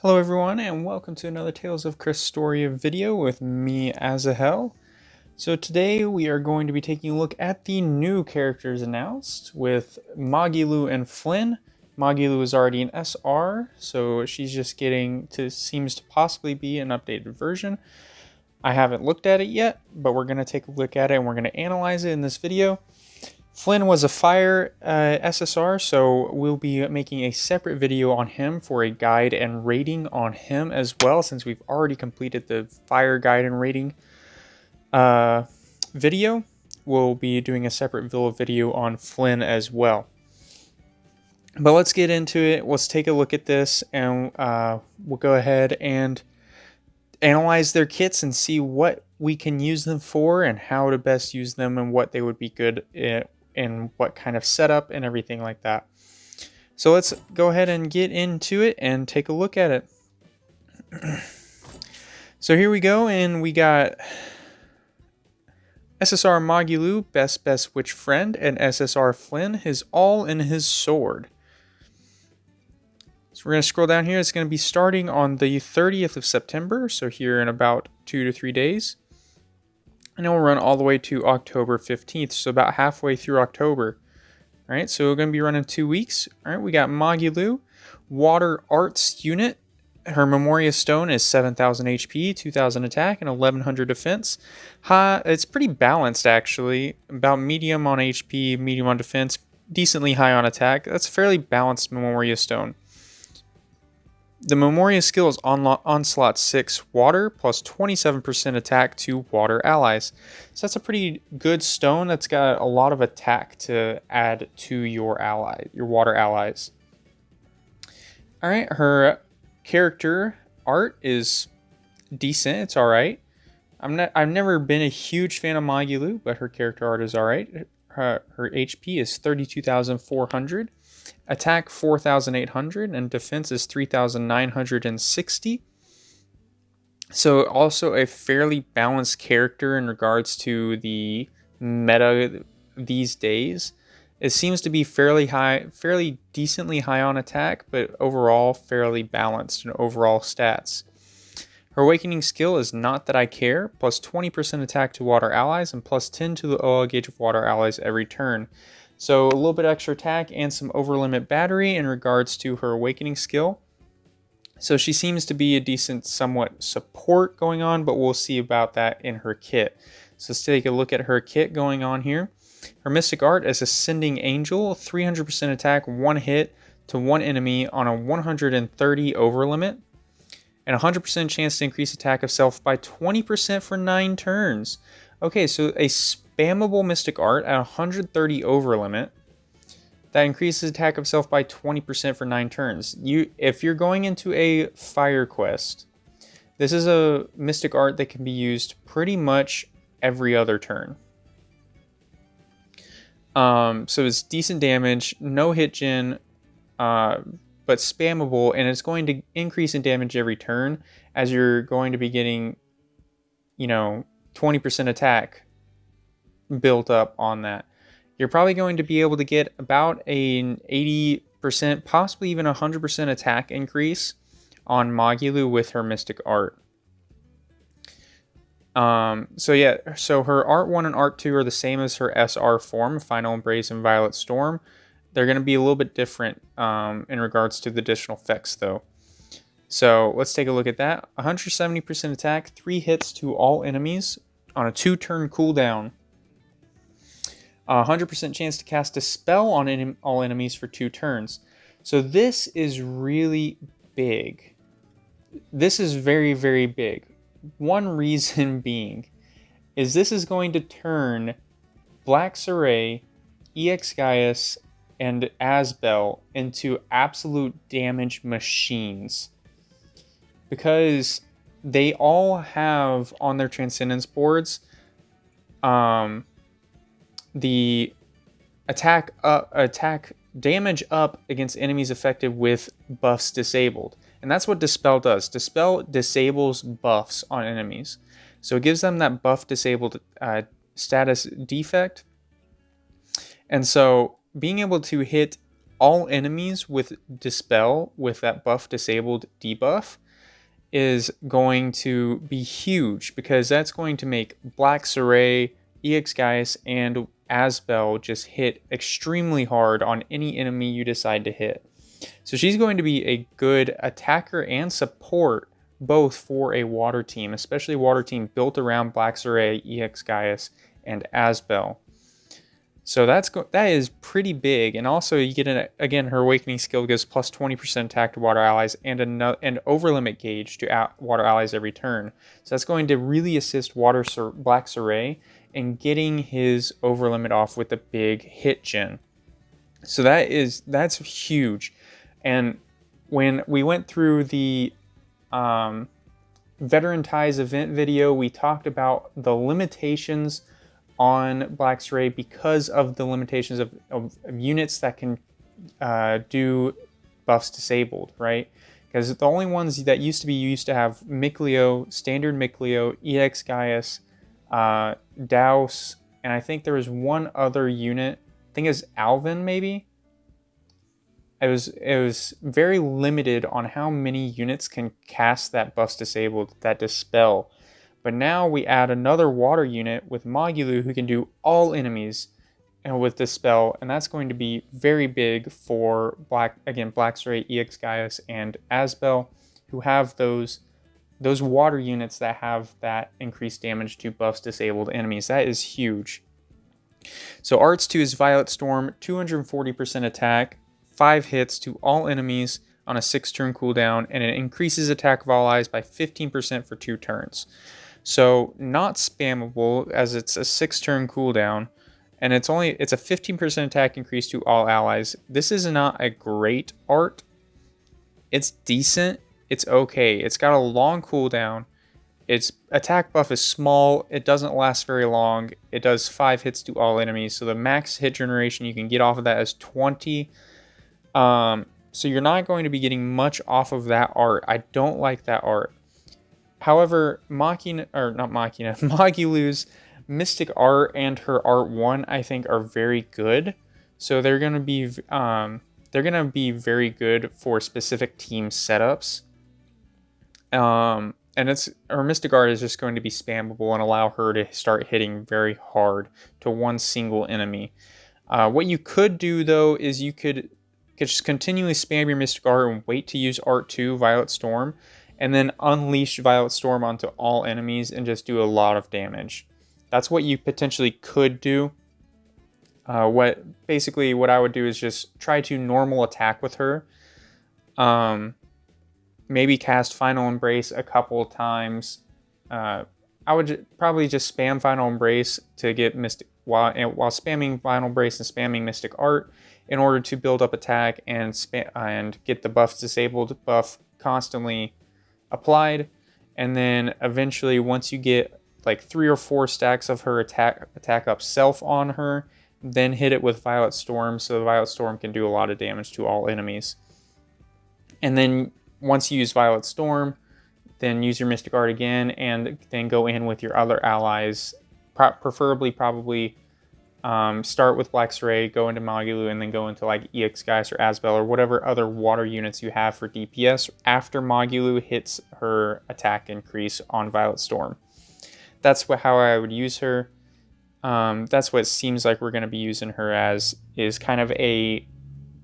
Hello everyone and welcome to another Tales of Crestoria video with me, Azahel. So today we are going to be taking a look at the new characters announced with Magilou and Flynn. Magilou is already an SR, so she's just seems to possibly be an updated version. I haven't looked at it yet, but we're going to take a look at it and we're going to analyze it in this video. Flynn was a fire SSR, so we'll be making a separate video on him for a guide and rating on him as well, since we've already completed the fire guide and rating video. We'll be doing a separate video on Flynn as well. But let's get into it. Let's take a look at this, and we'll go ahead and analyze their kits and see what we can use them for and how to best use them and what they would be good at and what kind of setup and everything like that. So let's go ahead and get into it and take a look at it. So here we go, and we got SSR Magilou, best witch friend, and SSR Flynn, his all in his sword. So we're going to scroll down here. It's going to be starting on the 30th of September, so here in about 2 to 3 days. And it will run all the way to October 15th, so about halfway through October. All right, so we're going to be running 2 weeks. All right, we got Magilou, Water Arts Unit. Her Memoria Stone is 7,000 HP, 2,000 attack, and 1,100 defense. It's pretty balanced, actually. About medium on HP, medium on defense, decently high on attack. That's a fairly balanced Memoria Stone. The Memoria skill is Onslaught 6 Water, plus 27% attack to water allies. So that's a pretty good stone that's got a lot of attack to add to your water allies. Alright, her character art is decent, it's alright. I've never been a huge fan of Magilou, but her character art is alright. Her HP is 32,400. Attack 4,800 and defense is 3,960. So also a fairly balanced character in regards to the meta these days. It seems to be fairly decently high on attack, but overall fairly balanced in overall stats. Her awakening skill is Not That I Care, plus 20% attack to water allies and plus 10 to the OL gauge of water allies every turn. So a little bit extra attack and some overlimit battery in regards to her awakening skill. So she seems to be a decent somewhat support going on, but we'll see about that in her kit. So let's take a look at her kit going on here. Her mystic art is Ascending Angel, 300% attack, 1 hit to 1 enemy on a 130 overlimit, and 100% chance to increase attack of self by 20% for 9 turns. Okay, so a spammable mystic art at 130 overlimit that increases attack of self by 20% for 9 turns. If you're going into a fire quest, this is a mystic art that can be used pretty much every other turn. So it's decent damage, no hit gen, but spammable, and it's going to increase in damage every turn as you're going to be getting, 20% attack built up on that. You're probably going to be able to get about an 80%, possibly even 100% attack increase on Magilou with her mystic art. So her Art 1 and Art 2 are the same as her SR form, Final Embrace and Violet Storm. They're going to be a little bit different in regards to the additional effects, though. So let's take a look at that. 170% attack, 3 hits to all enemies on a 2-turn cooldown. 100% chance to cast a spell on all enemies for 2 turns. So this is really big. This is very, very big. One reason being is this is going to turn Black Saray, EX Gaius, and Asbel into absolute damage machines. Because they all have on their Transcendence boards the attack damage up against enemies affected with buffs disabled. And that's what Dispel does. Dispel disables buffs on enemies. So it gives them that buff disabled status defect. And so being able to hit all enemies with Dispel, with that buff disabled debuff, is going to be huge, because that's going to make Black Saray, EX Gaius, and Asbel just hit extremely hard on any enemy you decide to hit. So she's going to be a good attacker and support both for a water team, especially a water team built around Black Saray, EX Gaius, and Asbel. So that is pretty big. And also you get, again, her Awakening skill gives plus 20% attack to water allies and an overlimit gauge to water allies every turn. So that's going to really assist Black Saray in getting his overlimit off with a big hit gen. So that's huge. And when we went through the Veteran Ties event video, we talked about the limitations on Black Saray because of the limitations of units that can do buffs disabled, right? Because the only ones that used to have Mikleo, standard Mikleo, EX Gaius, Douse, and I think there was one other unit, I think it was Alvin maybe? It was very limited on how many units can cast that buffs disabled, that Dispel. But now we add another water unit with Magilou who can do all enemies and with Dispel, and that's going to be very big for Black Saray, EX Gaius, and Asbel, who have those water units that have that increased damage to buffs disabled enemies. That is huge. So Arts 2 is Violet Storm, 240% attack, 5 hits to all enemies on a 6-turn cooldown, and it increases attack of all allies by 15% for 2 turns. So not spammable, as it's a 6-turn cooldown, and it's a 15% attack increase to all allies. This is not a great art. It's decent. It's okay. It's got a long cooldown. Its attack buff is small. It doesn't last very long. It does 5 hits to all enemies. So the max hit generation you can get off of that is 20. So you're not going to be getting much off of that art. I don't like that art. However, Magilou's Mystic Art and her Art 1, I think, are very good. So they're gonna be very good for specific team setups. And her Mystic Art is just going to be spammable and allow her to start hitting very hard to one single enemy. What you could do though is you could just continually spam your Mystic Art and wait to use Art 2, Violet Storm, and then unleash Violet Storm onto all enemies and just do a lot of damage. That's what you potentially could do. What I would do is just try to normal attack with her. Maybe cast Final Embrace a couple of times. I would probably just spam Final Embrace to get Mystic, while spamming Final Embrace and spamming Mystic Art in order to build up attack and get the buffs disabled buff constantly applied. And then eventually, once you get like 3 or 4 stacks of her attack up self on her, then hit it with Violet Storm, so the Violet Storm can do a lot of damage to all enemies. And then once you use Violet Storm, then use your Mystic Art again, and then go in with your other allies. Preferably, probably start with Black Saray, go into Magilou, and then go into like EX Gaius or Asbel or whatever other water units you have for DPS after Magilou hits her attack increase on Violet Storm. That's how I would use her. That's what it seems like we're going to be using her as, is kind of a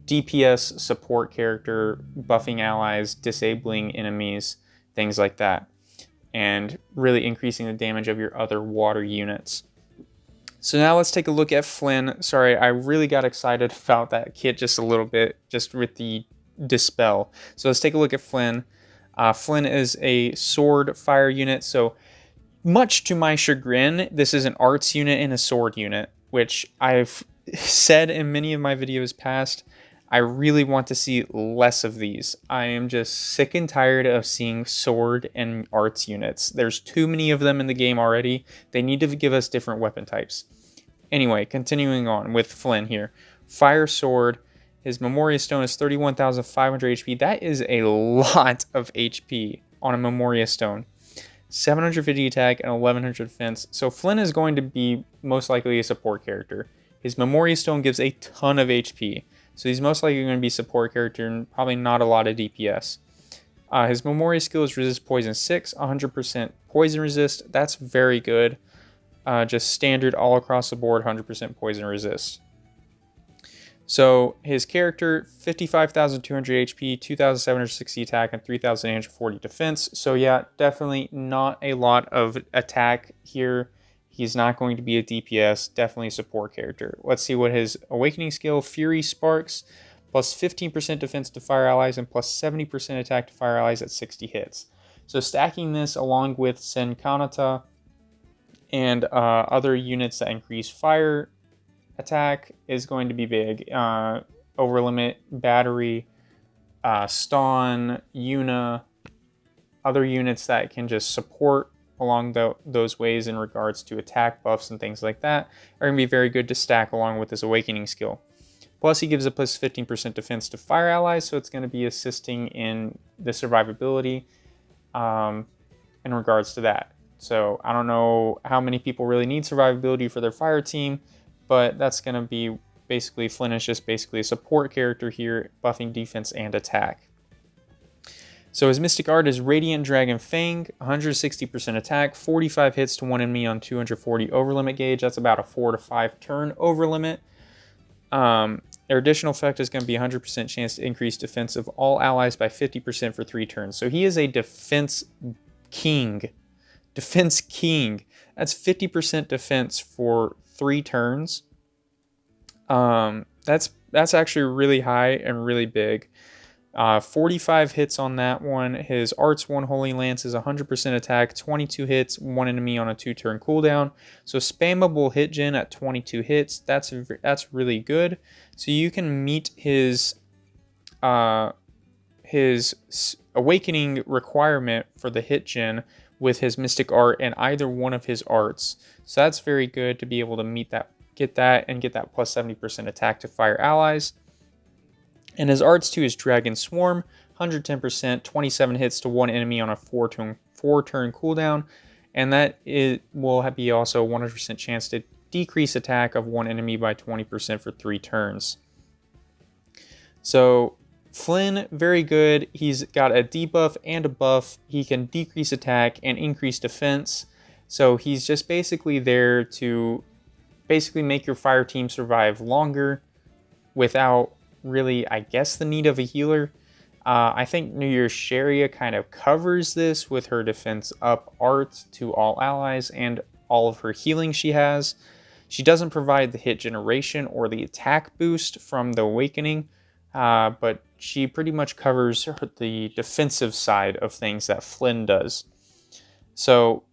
DPS support character, buffing allies, disabling enemies, things like that, and really increasing the damage of your other water units. So now let's take a look at Flynn. Sorry, I really got excited about that kit just a little bit, just with the Dispel. So let's take a look at Flynn. Flynn is a sword fire unit, so much to my chagrin, this is an arts unit and a sword unit, which I've said in many of my videos past. I really want to see less of these. I am just sick and tired of seeing sword and arts units. There's too many of them in the game already. They need to give us different weapon types. Anyway, continuing on with Flynn here. Fire sword. His Memoria Stone is 31,500 HP. That is a lot of HP on a Memoria Stone. 750 attack and 1100 defense. So Flynn is going to be most likely a support character. His Memoria Stone gives a ton of HP. So he's most likely going to be support character and probably not a lot of DPS. His Memoria skill is resist poison 6, 100% poison resist. That's very good. Just standard all across the board, 100% poison resist. So his character, 55,200 HP, 2,760 attack, and 3,840 defense. So yeah, definitely not a lot of attack here. He's not going to be a DPS, definitely a support character. Let's see what his Awakening skill, Fury Sparks, plus 15% defense to fire allies and plus 70% attack to fire allies at 60 hits. So stacking this along with Sen Kanata and other units that increase fire attack is going to be big. Overlimit, Battery, Ston, Yuna, other units that can just support along those ways in regards to attack buffs and things like that are going to be very good to stack along with his Awakening skill. Plus he gives a plus 15% defense to fire allies, so it's going to be assisting in the survivability in regards to that. So I don't know how many people really need survivability for their fire team, but that's going to be basically, Flynn is just basically a support character here, buffing defense and attack. So his Mystic Art is Radiant Dragon Fang, 160% attack, 45 hits to one enemy on 240 overlimit gauge. That's about a 4 to 5 turn overlimit. Their additional effect is going to be 100% chance to increase defense of all allies by 50% for 3 turns. So he is a defense king. Defense king. That's 50% defense for 3 turns. That's actually really high and really big. 45 hits on that one. His Arts 1 Holy Lance is 100% attack, 22 hits, 1 enemy on a 2-turn cooldown. So spammable hit gen at 22 hits. That's really good. So you can meet his Awakening requirement for the hit gen with his Mystic Art and either one of his arts. So that's very good to be able to meet that, get that plus 70% attack to fire allies. And his arts too is Dragon Swarm, 110%, 27 hits to 1 enemy on a 4-turn cooldown. And that will be also 100% chance to decrease attack of 1 enemy by 20% for 3 turns. So Flynn, very good. He's got a debuff and a buff. He can decrease attack and increase defense. So he's just basically there to basically make your fire team survive longer without really, I guess, the need of a healer. I think New Year's Sharia kind of covers this with her defense up art to all allies and all of her healing she has. She doesn't provide the hit generation or the attack boost from the Awakening, but she pretty much covers the defensive side of things that Flynn does. So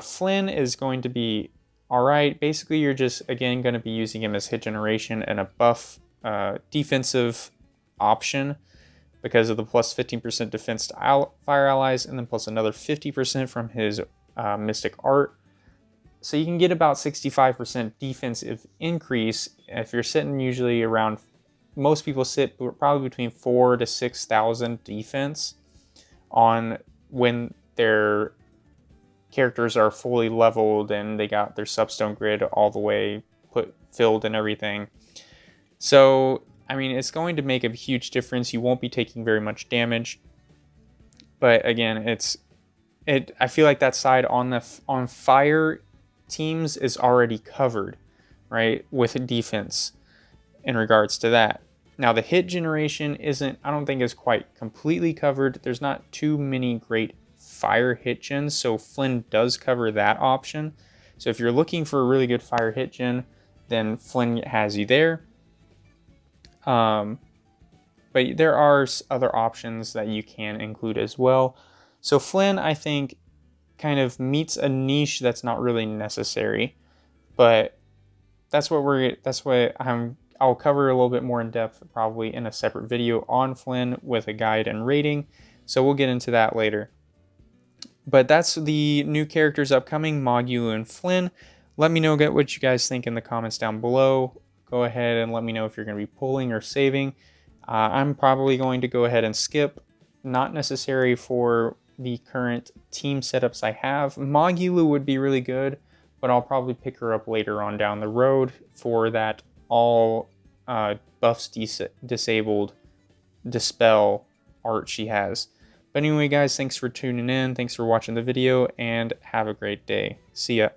Flynn is going to be alright. Basically, you're just, again, going to be using him as hit generation and a buff defensive option because of the plus 15% defense to fire allies and then plus another 50% from his Mystic Art. So you can get about 65% defensive increase if you're sitting usually around, most people sit probably between 4,000 to 6,000 defense on when their characters are fully leveled and they got their substone grid all the way filled and everything. So, I mean, it's going to make a huge difference. You won't be taking very much damage. But again, I feel like that side on fire teams is already covered, right, with defense in regards to that. Now, the hit generation I don't think is quite completely covered. There's not too many great fire hit gens, so Flynn does cover that option. So if you're looking for a really good fire hit gen, then Flynn has you there. But there are other options that you can include as well. So Flynn, I think, kind of meets a niche that's not really necessary, but I'll cover a little bit more in depth probably in a separate video on Flynn with a guide and rating. So we'll get into that later. But that's the new characters upcoming, Magilou and Flynn. Let me know what you guys think in the comments down below. Go ahead and let me know if you're going to be pulling or saving. I'm probably going to go ahead and skip. Not necessary for the current team setups I have. Magilou would be really good, but I'll probably pick her up later on down the road for that all buff buffs disabled dispel art she has. But anyway, guys, thanks for tuning in. Thanks for watching the video, and have a great day. See ya.